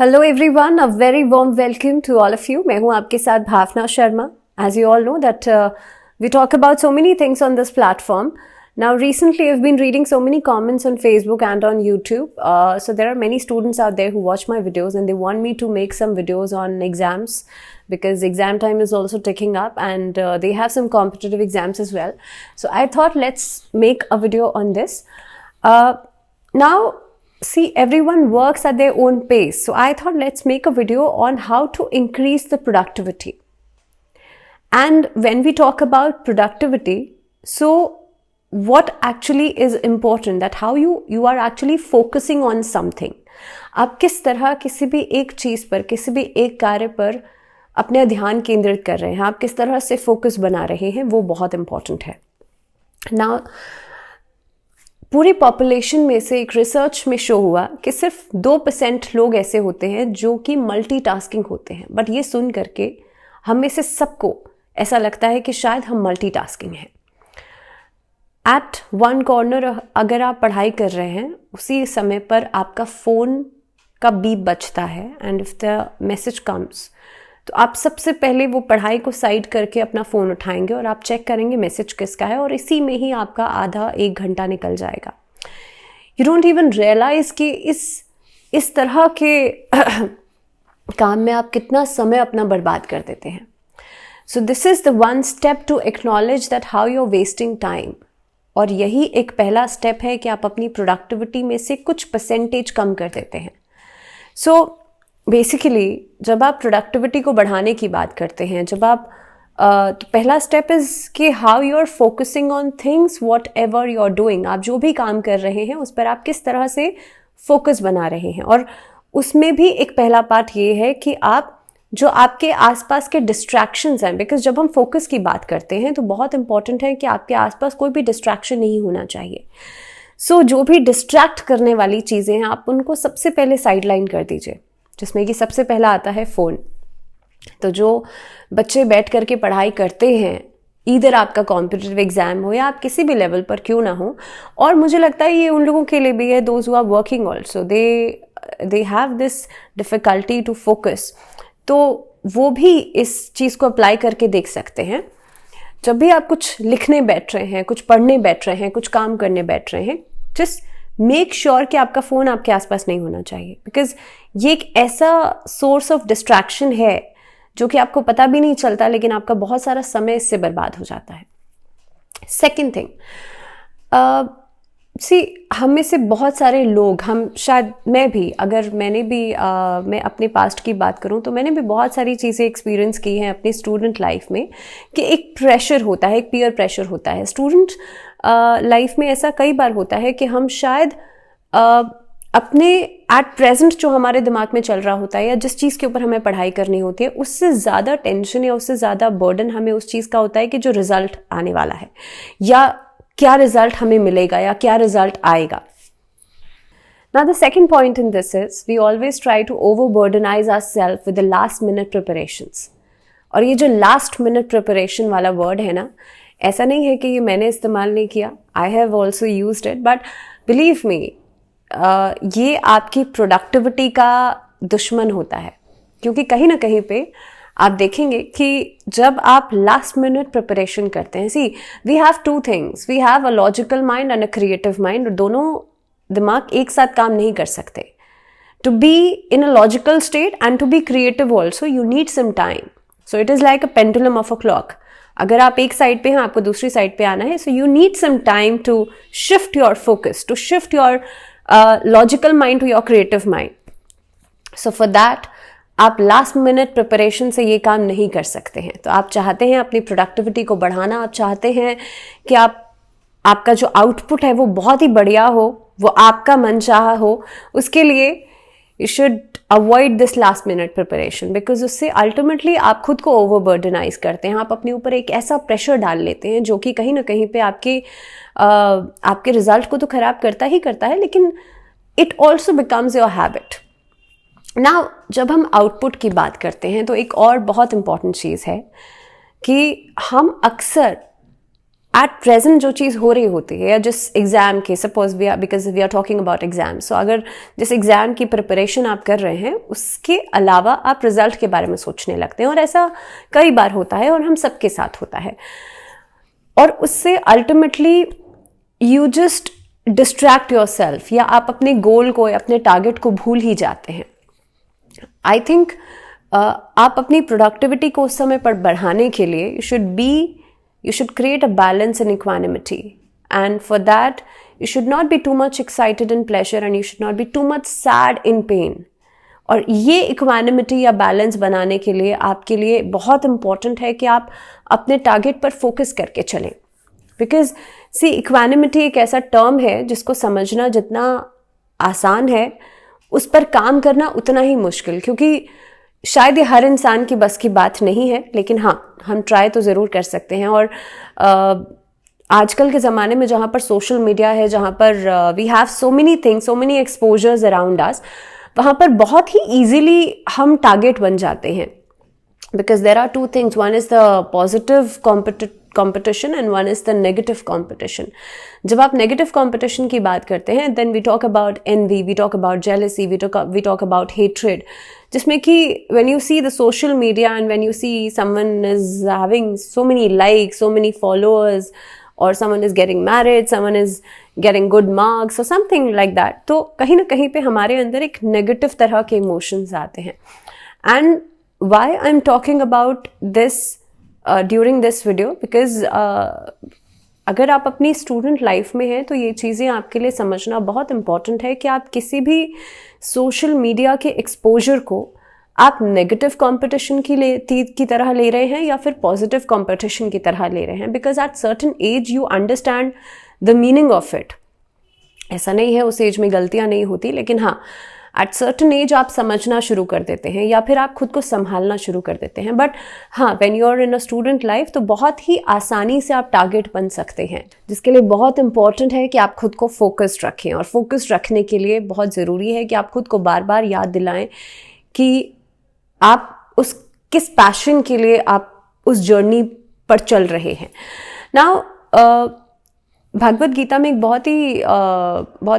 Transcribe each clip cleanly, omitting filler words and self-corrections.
Hello everyone, a very warm welcome to all of you. मैं हूं आपके साथ Bhavna Sharma. As you all know that we talk about so many things on this platform. Now recently I've been reading so many comments on Facebook and on YouTube. So there are many students out there who watch my videos and they want me to make some videos on exams because exam time is also ticking up and they have some competitive exams as well. So I thought let's make a video on this. Now see, everyone works at their own pace. So I thought let's make a video on how to increase the productivity. And when we talk about productivity, so what actually is important, that how you are actually focusing on something. आप किस तरह किसी भी एक चीज़ पर, किसी भी एक कार्य पर अपने ध्यान केंद्रित कर रहे हैं, आप किस तरह से फोकस बना रहे हैं, वो बहुत इम्पॉर्टेंट है। Now, पूरी पॉपुलेशन में से एक रिसर्च में शो हुआ कि सिर्फ 2% लोग ऐसे होते हैं जो कि मल्टीटास्किंग होते हैं। बट ये सुन करके हम में से सबको ऐसा लगता है कि शायद हम मल्टीटास्किंग हैं। एट वन कॉर्नर अगर आप पढ़ाई कर रहे हैं, उसी समय पर आपका फ़ोन का बीप बजता है and if the message comes, तो आप सबसे पहले वो पढ़ाई को साइड करके अपना फ़ोन उठाएंगे और आप चेक करेंगे मैसेज किसका है, और इसी में ही आपका आधा एक घंटा निकल जाएगा। यू डोंट इवन रियलाइज कि इस तरह के काम में आप कितना समय अपना बर्बाद कर देते हैं। So this is the one step to acknowledge that how you are wasting time, और यही एक पहला स्टेप है कि आप अपनी प्रोडक्टिविटी में से कुछ परसेंटेज कम कर देते हैं। सो बेसिकली जब आप प्रोडक्टिविटी को बढ़ाने की बात करते हैं, जब आप तो पहला स्टेप इज़ कि how you are focusing on things, whatever you are doing. आप जो भी काम कर रहे हैं उस पर आप किस तरह से फोकस बना रहे हैं, और उसमें भी एक पहला पार्ट ये है कि आप जो आपके आसपास के डिस्ट्रैक्शंस हैं, बिकॉज जब हम फोकस की बात करते हैं तो बहुत इंपॉर्टेंट है कि आपके आसपास कोई भी डिस्ट्रैक्शन नहीं होना चाहिए। सो जो भी डिस्ट्रैक्ट करने वाली चीज़ें हैं आप उनको सबसे पहले साइडलाइन कर दीजिए, जिसमें कि सबसे पहला आता है फ़ोन। तो जो बच्चे बैठ करके पढ़ाई करते हैं, ईदर आपका कॉम्पिटिटिव एग्जाम हो या आप किसी भी लेवल पर क्यों ना हो, और मुझे लगता है ये उन लोगों के लिए भी है, those who are working also, they have this difficulty to focus, तो वो भी इस चीज़ को अप्लाई करके देख सकते हैं। जब भी आप कुछ लिखने बैठ रहे हैं, कुछ पढ़ने बैठ रहे हैं, कुछ काम करने बैठ रहे हैं, जस्ट मेक श्योर कि आपका फ़ोन आपके आसपास नहीं होना चाहिए, बिकॉज ये एक ऐसा सोर्स ऑफ डिस्ट्रैक्शन है जो कि आपको पता भी नहीं चलता, लेकिन आपका बहुत सारा समय इससे बर्बाद हो जाता है। सेकेंड थिंग, हम में से बहुत सारे लोग, हम शायद मैं भी, अगर मैं अपने पास्ट की बात करूं तो मैंने भी बहुत सारी चीज़ें एक्सपीरियंस की हैं अपनी स्टूडेंट लाइफ में, कि एक प्रेशर होता है, एक पीयर प्रेशर होता है स्टूडेंट लाइफ में। ऐसा कई बार होता है कि हम शायद अपने एट प्रेजेंट जो हमारे दिमाग में चल रहा होता है या जिस चीज़ के ऊपर हमें पढ़ाई करनी होती है, उससे ज़्यादा टेंशन या उससे ज़्यादा बर्डन हमें उस चीज़ का होता है कि जो रिजल्ट आने वाला है, या क्या रिजल्ट हमें मिलेगा, या क्या रिजल्ट आएगा। Now the second point in this is we always try to overburdenize ourselves with the last minute preparations. और ये जो last minute preparation वाला word है ना, ऐसा नहीं है कि ये मैंने इस्तेमाल नहीं किया, I have also used it, but believe me, ये आपकी प्रोडक्टिविटी का दुश्मन होता है, क्योंकि कहीं ना कहीं पे आप देखेंगे कि जब आप लास्ट मिनट प्रिपरेशन करते हैं, see we have two things, we have a logical mind and a creative mind, और दोनों दिमाग एक साथ काम नहीं कर सकते। To be in a logical state and to be creative also you need some time. So it is like a pendulum of a clock. अगर आप एक साइड पे हैं, आपको दूसरी साइड पे आना है, so you need some time to shift your focus, to shift your logical mind to your creative mind. So for that आप लास्ट मिनट प्रिपरेशन से ये काम नहीं कर सकते हैं। तो आप चाहते हैं अपनी प्रोडक्टिविटी को बढ़ाना, आप चाहते हैं कि आपका जो आउटपुट है वो बहुत ही बढ़िया हो, वो आपका मनचाहा हो, उसके लिए you should avoid this last minute preparation, because उससे अल्टीमेटली आप खुद को ओवरबर्डनाइज करते हैं, आप अपने ऊपर एक ऐसा प्रेशर डाल लेते हैं जो कि कहीं ना कहीं पे आपके रिजल्ट को तो खराब करता ही करता है, लेकिन it also becomes your habit. Now जब हम आउटपुट की बात करते हैं तो एक और बहुत इंपॉर्टेंट चीज़ है कि हम अक्सर एट प्रेजेंट जो चीज़ हो रही होती है, या जिस एग्ज़ाम के, suppose because we are talking about exam, so अगर जिस एग्ज़ाम की प्रिपरेशन आप कर रहे हैं उसके अलावा आप रिजल्ट के बारे में सोचने लगते हैं, और ऐसा कई बार होता है और हम सबके साथ होता है, और उससे ultimately you just distract your self, या आप अपने गोल को, अपने टारगेट को भूल ही जाते हैं। आई थिंक आप अपनी प्रोडक्टिविटी को उस समय पर बढ़ाने के लिए you should create a balance and equanimity, and for that you should not be too much excited in pleasure and you should not be too much sad in pain. और ये इक्वानिमिटी या बैलेंस बनाने के लिए आपके लिए बहुत important है कि आप अपने टारगेट पर फोकस करके चलें, बिकॉज इक्वानिमिटी एक ऐसा टर्म है जिसको समझना जितना आसान है उस पर काम करना उतना ही मुश्किल, क्योंकि शायद ये हर इंसान की बस की बात नहीं है, लेकिन हाँ, हम ट्राई तो ज़रूर कर सकते हैं। और आजकल के ज़माने में जहाँ पर सोशल मीडिया है, जहाँ पर we have so many things, so many exposures around us, वहाँ पर बहुत ही ईजिली हम टारगेट बन जाते हैं, because there are two things, one is the positive competition and one is the negative competition. जब आप negative competition की बात करते हैं, then we talk about envy, we talk about jealousy, we talk about hatred, जिसमें कि when you see the social media and when you see someone is having so many likes, so many followers, or someone is getting married, someone is getting good marks or something like that, तो कहीं ना कहीं पे हमारे अंदर एक negative तरह के emotions आते हैं। And why I'm talking about this during this video, because अगर आप अपनी स्टूडेंट लाइफ में हैं तो ये चीज़ें आपके लिए समझना बहुत इम्पॉर्टेंट है कि आप किसी भी सोशल मीडिया के एक्सपोजर को आप नेगेटिव कंपटीशन की तरह ले रहे हैं या फिर पॉजिटिव कंपटीशन की तरह ले रहे हैं, because at certain age you understand the meaning of it. ऐसा नहीं है उस एज में गलतियाँ नहीं होती, लेकिन हाँ, एट सर्टन एज आप समझना शुरू कर देते हैं या फिर आप खुद को संभालना शुरू कर देते हैं। बट हाँ, when you are in a student life तो बहुत ही आसानी से आप टारगेट बन सकते हैं, जिसके लिए बहुत इंपॉर्टेंट है कि आप खुद को फोकस्ड रखें। और फोकस्ड रखने के लिए बहुत ज़रूरी है कि आप खुद को बार बार याद दिलाएं कि आप उस किस पैशन के लिए आप उस जर्नी पर चल रहे हैं। नाउ भगवद गीता में एक बहुत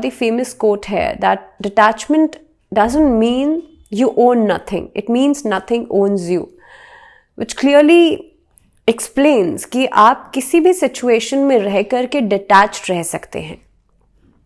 ही फेमस कोट है, that detachment doesn't mean you own nothing, it means nothing owns you, which clearly explains कि आप किसी भी सिचुएशन में रह करके डिटैच्ड रह सकते हैं।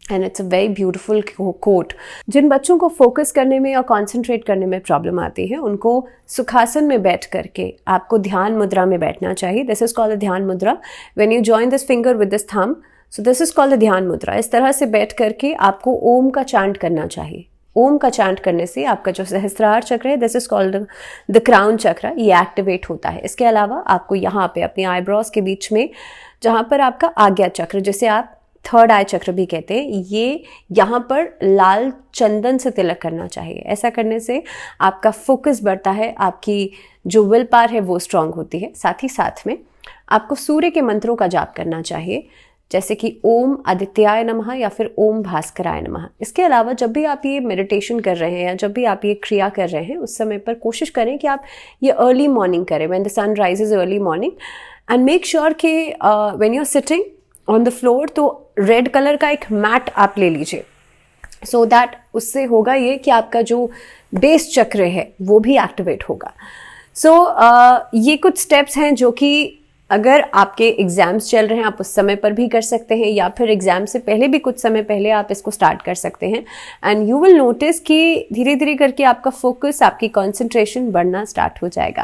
And it's a very beautiful quote. जिन बच्चों को फोकस करने में या कॉन्सेंट्रेट करने में प्रॉब्लम आती है, उनको सुखासन में बैठ करके आपको ध्यान मुद्रा में बैठना चाहिए। दिस इज कॉल्ड द ध्यान मुद्रा। When you join this finger with this thumb, so this is called the ध्यान मुद्रा। इस तरह से बैठ करके आपको ओम का चांट करना चाहिए। ओम का चांट करने से आपका जो सहस्त्रार चक्र है, this is called the crown चक्र, ये एक्टिवेट होता है। इसके अलावा आपको यहाँ पे अपने आईब्रोज के बीच में, जहाँ पर आपका आज्ञा चक्र, जिसे आप थर्ड आई चक्र भी कहते हैं, ये यहाँ पर लाल चंदन से तिलक करना चाहिए। ऐसा करने से आपका फोकस बढ़ता है, आपकी जो विल पावर है वो स्ट्रांग होती है। साथ ही साथ में आपको सूर्य के मंत्रों का जाप करना चाहिए, जैसे कि ओम आदित्याय नमः या फिर ओम भास्कराय नमः। इसके अलावा जब भी आप ये मेडिटेशन कर रहे हैं या जब भी आप ये क्रिया कर रहे हैं, उस समय पर कोशिश करें कि आप ये अर्ली मॉर्निंग करें, when the sun rises early morning, and make sure कि when you are sitting on the floor तो रेड कलर का एक मैट आप ले लीजिए, सो दैट उससे होगा ये कि आपका जो बेस चक्र है वो भी एक्टिवेट होगा। ये कुछ स्टेप्स हैं जो कि अगर आपके एग्जाम्स चल रहे हैं आप उस समय पर भी कर सकते हैं, या फिर एग्जाम से पहले भी कुछ समय पहले आप इसको स्टार्ट कर सकते हैं। एंड यू विल नोटिस कि धीरे धीरे करके आपका फोकस, आपकी कंसंट्रेशन बढ़ना स्टार्ट हो जाएगा।